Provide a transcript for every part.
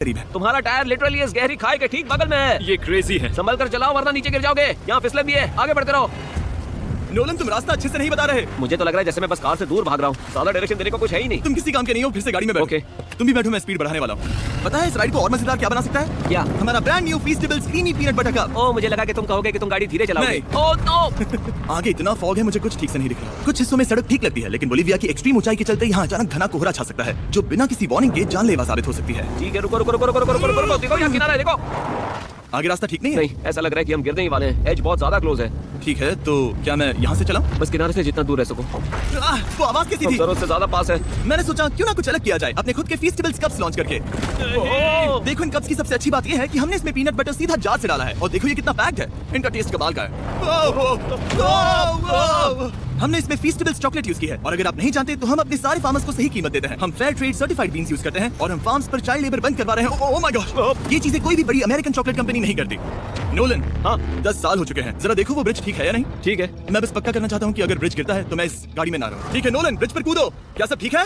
करीब है। तुम्हारा टायर लिटरली इस गहरी खाई के ठीक बगल में है। ये क्रेजी है। संभल कर चलाओ वरना नीचे गिर जाओगे। यहाँ फिसलन भी है, आगे बढ़ते रहो। नोलन तुम रास्ता अच्छे से नहीं बता रहे। मुझे तो लग रहा है जैसे मैं बस कार से दूर भाग रहा हूँ। ज्यादा डायरेक्शन देने को कुछ है ही नहीं। तुम किसी काम के नहीं हो, फिर से गाड़ी में बैठो। ओके। तुम भी बैठो, मैं स्पीड बढ़ाने वाला हूँ। पता है इस राइड को और मजेदार क्या बना सकता है? क्या? हमारा brand new Feastables creamy peanut butter cup. ओ मुझे लगा कि तुम कहोगे कि तुम गाड़ी धीरे चलाओगे। नहीं। Oh no. आगे इतना फॉग है, मुझे कुछ ठीक से नहीं दिख रहा। कुछ हिस्सों में सड़क ठीक लगती है, लेकिन बोलीविया की एक्सट्रीम ऊंचाई के चलते यहाँ अचानक घना कोहरा छा सकता है, जो बिना किसी वार्निंग के जानलेवा साबित हो सकती है। ठीक है, रुको रुको रुको रुको रुको रुको रुको, देखो यहाँ किनारा है, देखो। आगे रास्ता ठीक नहीं है? नहीं, ऐसा लग रहा है कि हम गिरने ही वाले हैं। एज बहुत ज्यादा क्लोज है। ठीक है, तो क्या मैं यहाँ से चलाऊं? बस किनारे से जितना दूर रह सको। वो आवाज कैसी थी? जरूरत से ज्यादा पास है। मैंने सोचा क्यों ना कुछ अलग किया जाए अपने खुद के फीस्टेबल्स कप्स लॉन्च करके। देखो इन कप्स की सबसे अच्छी बात ये है कि हमने इसमें पीनट बटर सीधा जार से डाला है, और देखो ये कितना पैक्ड है। इनका टेस्ट कमाल का है। हमने इसमें फीस्टेबल्स चॉकलेट यूज की है, और अगर आप नहीं जानते तो हम अपने सारे फार्मर्स को सही कीमत देते हैं। हम fair trade certified beans use करते हैं, और हम फार्म्स पर चाइल्ड लेबर बंद करवा रहे हैं। ओह माय गॉड, ये चीजें कोई भी बड़ी अमेरिकन चॉकलेट कंपनी नहीं करती। नोलन, हाँ 10 साल हो चुके हैं, जरा देखो वो ब्रिज ठीक है या नहीं। ठीक है। मैं बस पक्का करना चाहता हूँ कि अगर ब्रिज गिरता है तो मैं इस गाड़ी में ना रहूं। ठीक है नोलन, ब्रिज पर कूदो। क्या सब ठीक है?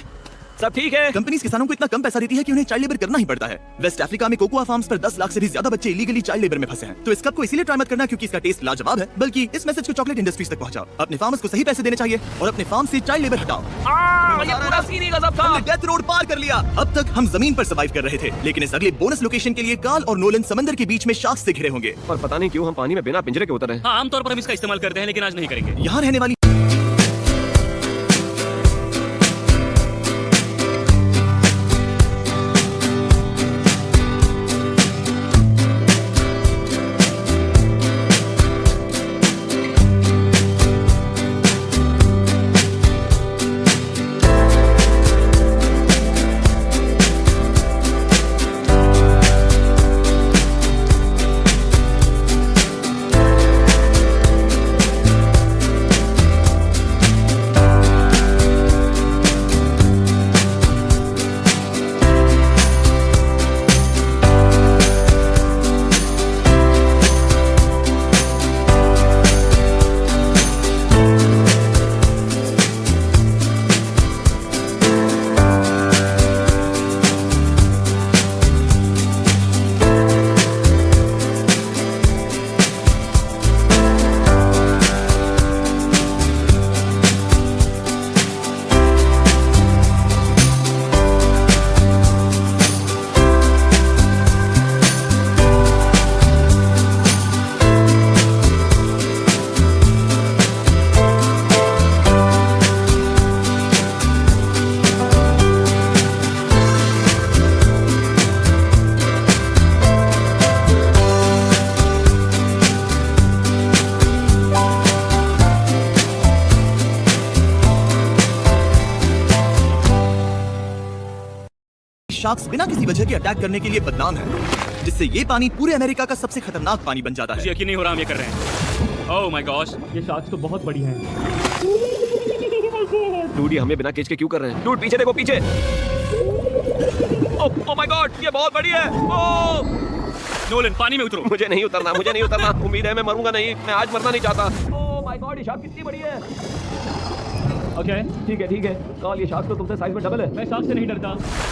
सब ठीक है। कंपनीज किसानों को इतना कम पैसा देती है कि उन्हें चाइल्ड लेबर करना ही पड़ता है। वेस्ट अफ्रीका में कोकोआ फार्म्स पर 10 लाख से भी ज्यादा बच्चे इलीगली चाइल्ड लेबर में फंसे हैं। तो इस कप को इसीलिए ट्राई मत करना क्योंकि इसका टेस्ट लाजवाब है, बल्कि इस मैसेज को चॉकलेट इंडस्ट्रीज तक पहुंचाओ। अपने फार्मर्स को सही पैसे देने चाहिए और अपने फार्म से चाइल्ड लेबर हटाओ। ये पूरा सीन ही गजब था। हमने डेथ रोड पार कर लिया। अब तक हम जमीन पर सर्वाइव कर रहे थे, लेकिन इस अगले बोनस लोकेशन के लिए कार्ल और नोलन समंदर के बीच में शार्क्स से घिरे होंगे। और पता नहीं क्यों हम पानी में बिना पिंजरे के उतर रहे हैं। हाँ, आमतौर पर हम इसका इस्तेमाल करते हैं, लेकिन आज नहीं करेंगे। यहाँ रहने वाली शार्क्स बिना किसी वजह के अटैक करने के लिए बदनाम है, जिससे ये पानी पूरे अमेरिका का सबसे खतरनाक पानी बन जाता मुझे है। यकीन नहीं हो रहा हम ये कर रहे हैं। ओह माय गॉश, ये शार्क्स तो बहुत बड़ी हैं। डूड ये हमें बिना केज के क्यों कर रहे हैं? डूड पीछे देखो, पीछे। ओह माय गॉड, ये बहुत बड़ी है। ओह नोलन, पानी में उतरो। मुझे नहीं उतरना, मुझे नहीं उतरना। उम्मीद है मैं मरूंगा नहीं, मैं आज मरना नहीं चाहता। ओह माय गॉड, ये शार्क कितनी बड़ी है। ओके, ठीक है ठीक है। कॉल, ये शार्क तो तुमसे साइज में डबल है। मैं शार्क से नहीं डरता,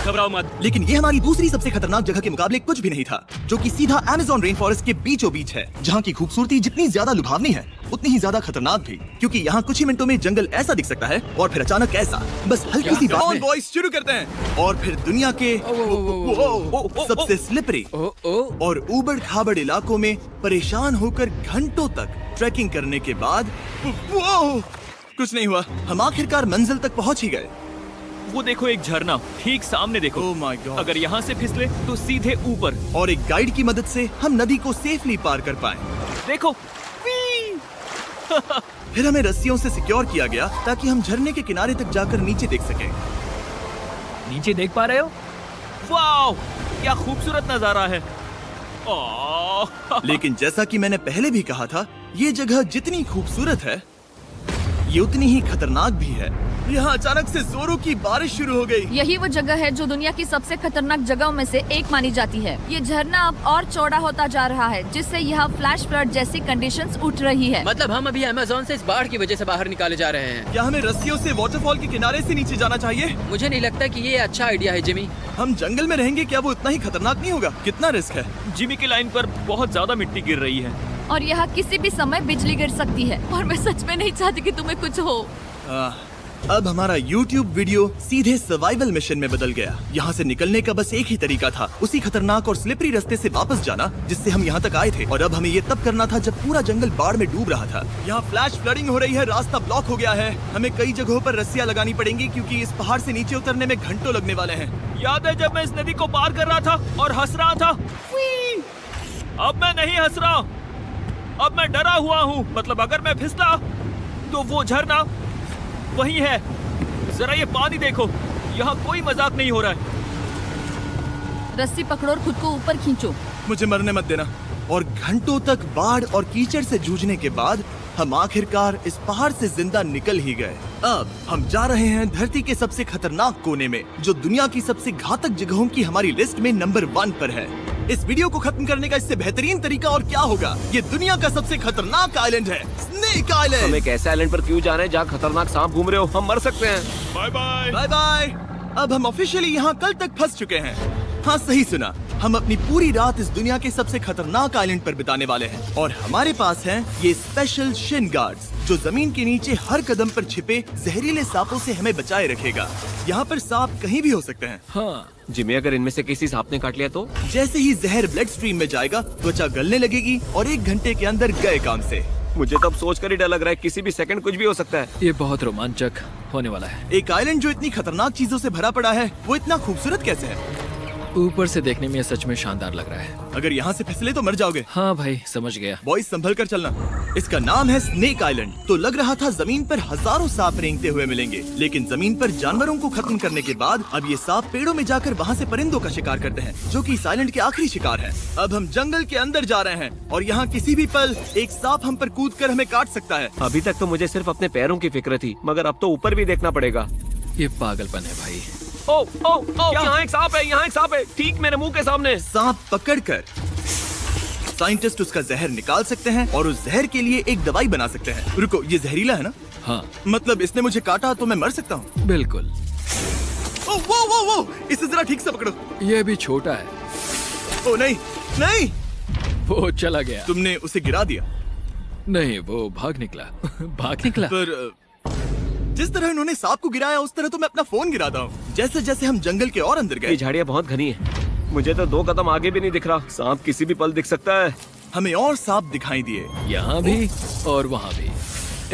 घबराओ मत। लेकिन ये हमारी दूसरी सबसे खतरनाक जगह के मुकाबले कुछ भी नहीं था, जो कि सीधा अमेज़न रेन फॉरेस्ट के बीचों बीच है, जहाँ की खूबसूरती जितनी ज्यादा लुभावनी है उतनी ही ज्यादा खतरनाक भी, क्योंकि यहाँ कुछ ही मिनटों में जंगल ऐसा दिख सकता है और फिर अचानक ऐसा, बस हल्की सी बात में बॉयज शुरू करते हैं, और फिर दुनिया के सबसे स्लिपरी और ऊबड़ खाबड़ इलाकों में परेशान होकर घंटों तक ट्रैकिंग करने के बाद कुछ नहीं हुआ, हम आखिरकार मंजिल तक पहुंच ही गए। वो देखो, एक झरना ठीक सामने देखो। ओह माय गॉड, अगर यहाँ से फिसले तो सीधे ऊपर। और एक गाइड की मदद से हम नदी को सेफली पार कर पाए। देखो। फिर हमें रस्सियों से सिक्योर किया गया ताकि हम झरने के किनारे तक जाकर नीचे देख सकें। नीचे देख पा रहे हो? वाओ, क्या खूबसूरत नजारा है। ओह। लेकिन जैसा कि मैंने पहले भी कहा था, ये जगह जितनी खूबसूरत है ये उतनी ही खतरनाक भी है। यहाँ अचानक से जोरों की बारिश शुरू हो गई। यही वो जगह है जो दुनिया की सबसे खतरनाक जगहों में से एक मानी जाती है। ये झरना अब और चौड़ा होता जा रहा है, जिससे यहाँ फ्लैश फ्लड जैसी कंडीशंस उठ रही है। मतलब हम अभी अमेज़न से इस बाढ़ की वजह से बाहर निकाले जा रहे हैं। क्या हमें रस्सियों से वाटरफॉल के किनारे से नीचे जाना चाहिए? मुझे नहीं लगता कि ये अच्छा आइडिया है जिमी। हम जंगल में रहेंगे, क्या वो इतना ही खतरनाक नहीं होगा? कितना रिस्क है? जिमी की लाइन पर बहुत ज्यादा मिट्टी गिर रही है। और यहाँ किसी भी समय बिजली गिर सकती है, और मैं सच में नहीं चाहती कि तुम्हें कुछ हो। अब हमारा YouTube वीडियो सीधे सर्वाइवल मिशन में बदल गया। यहाँ से निकलने का बस एक ही तरीका था, उसी खतरनाक और स्लिपरी रास्ते से वापस जाना जिससे हम यहाँ तक आए थे। और अब हमें ये तब करना था जब पूरा जंगल बाढ़ में डूब रहा था। यहाँ फ्लैश फ्लडिंग हो रही है, रास्ता ब्लॉक हो गया है। हमें कई जगहों पर रस्सियाँ लगानी पड़ेंगी क्योंकि इस पहाड़ से नीचे उतरने में घंटों लगने वाले हैं। याद है जब मैं इस नदी को पार कर रहा था और हंस रहा था? अब मैं नहीं हंस रहा, अब मैं डरा हुआ हूँ। मतलब अगर मैं फिसला तो वो झरना वही है। जरा ये पानी देखो, यहाँ कोई मजाक नहीं हो रहा है। रस्सी पकड़ो और खुद को ऊपर खींचो। मुझे मरने मत देना। और घंटों तक बाढ़ और कीचड़ से जूझने के बाद हम आखिरकार इस पहाड़ से जिंदा निकल ही गए। अब हम जा रहे हैं धरती के सबसे खतरनाक कोने में, जो दुनिया की सबसे घातक जगहों की हमारी लिस्ट में नंबर 1 पर है। इस वीडियो को खत्म करने का इससे बेहतरीन तरीका और क्या होगा? ये दुनिया का सबसे खतरनाक आइलैंड है, स्नेक हम आइलैंड। एक ऐसे आइलैंड पर क्यों जा रहे हैं जहाँ खतरनाक सांप घूम रहे हो? हम मर सकते हैं। Bye bye. Bye bye. अब हम ऑफिशियली यहाँ कल तक फंस चुके हैं। हाँ, सही सुना। हम अपनी पूरी रात इस दुनिया के सबसे खतरनाक आइलैंड पर बिताने वाले हैं। और हमारे पास हैं ये स्पेशल शिन गार्ड्स, जो जमीन के नीचे हर कदम पर छिपे जहरीले सांपों से हमें बचाए रखेगा। यहाँ पर सांप कहीं भी हो सकते हैं। हाँ, जिमी, अगर इनमें से किसी सांप ने काट लिया तो? जैसे ही जहर ब्लड स्ट्रीम में जाएगा, त्वचा गलने लगेगी और 1 घंटे के अंदर गए काम से। मुझे तो अब सोचकर ही डर लग रहा है, किसी भी सेकंड कुछ भी हो सकता है। ये बहुत रोमांचक होने वाला है। एक आइलैंड जो इतनी खतरनाक चीजों से भरा पड़ा है, वो इतना खूबसूरत कैसे है? ऊपर से देखने में ये सच में शानदार लग रहा है। अगर यहाँ से फिसले तो मर जाओगे। हाँ भाई, समझ गया। बॉयज, संभल कर चलना। इसका नाम है स्नेक आइलैंड। तो लग रहा था जमीन पर हजारों सांप रेंगते हुए मिलेंगे, लेकिन जमीन पर जानवरों को खत्म करने के बाद अब ये सांप पेड़ों में जाकर वहाँ से परिंदों का शिकार करते हैं, जो कि इस आइलैंड के आखिरी शिकार है। अब हम जंगल के अंदर जा रहे हैं और यहाँ किसी भी पल एक सांप हम पर कूद कर हमें काट सकता है। अभी तक तो मुझे सिर्फ अपने पैरों की फिक्र थी, मगर अब तो ऊपर भी देखना पड़ेगा। ये पागलपन है भाई। ओ ओ ओ, यहाँ एक सांप है, यहाँ एक सांप है, ठीक मेरे मुंह के सामने। सांप पकड़कर साइंटिस्ट उसका जहर निकाल सकते हैं और उस जहर के लिए एक दवाई बना सकते हैं। रुको, ये जहरीला है ना? हाँ, मतलब इसने मुझे काटा तो मैं मर सकता हूँ? बिल्कुल। ओ, वो, इसे जरा ठीक से पकड़ो। ये भी छोटा है। ओ नहीं, नहीं, वो चला गया। तुमने उसे गिरा दिया। नहीं, वो भाग निकला। भाग निकला। पर जिस तरह इन्होंने सांप को गिराया, उस तरह तो मैं अपना फोन गिराता हूँ। जैसे जैसे हम जंगल के और अंदर ये गए, झाड़ियाँ बहुत घनी है, मुझे तो 2 कदम आगे भी नहीं दिख रहा। सांप किसी भी पल दिख सकता है। हमें और सांप दिखाई दिए। यहाँ भी और वहाँ भी।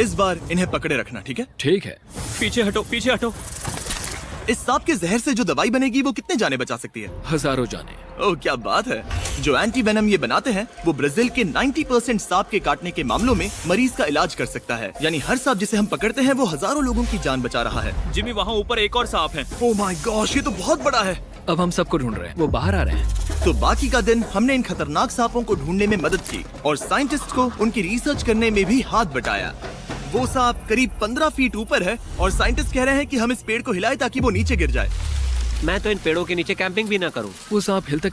इस बार इन्हें पकड़े रखना, ठीक है? ठीक है। पीछे हटो, पीछे हटो। इस सांप के जहर से जो दवाई बनेगी वो कितने जाने बचा सकती है? हजारों जाने। ओह, क्या बात है। जो एंटी वेनम ये बनाते हैं, वो ब्राजील के 90% सांप के काटने के मामलों में मरीज का इलाज कर सकता है। यानी हर सांप जिसे हम पकड़ते हैं वो हजारों लोगों की जान बचा रहा है। जिमी, वहाँ ऊपर एक और सांप है। ओह माय गॉश, ये तो बहुत बड़ा है। अब हम सबको ढूंढ रहे हैं, वो बाहर आ रहे हैं। तो बाकी का दिन हमने इन खतरनाक सांपों को ढूंढने में मदद की और साइंटिस्ट को उनकी रिसर्च करने में भी हाथ बटाया। वो सांप करीब 15 फीट ऊपर है और साइंटिस्ट कह रहे हैं कि हम इस पेड़ को हिलाएं ताकि वो नीचे गिर जाए। मैं तो इन पेड़ों के नीचे कैंपिंग भी ना करूं। वो सांप हिल तक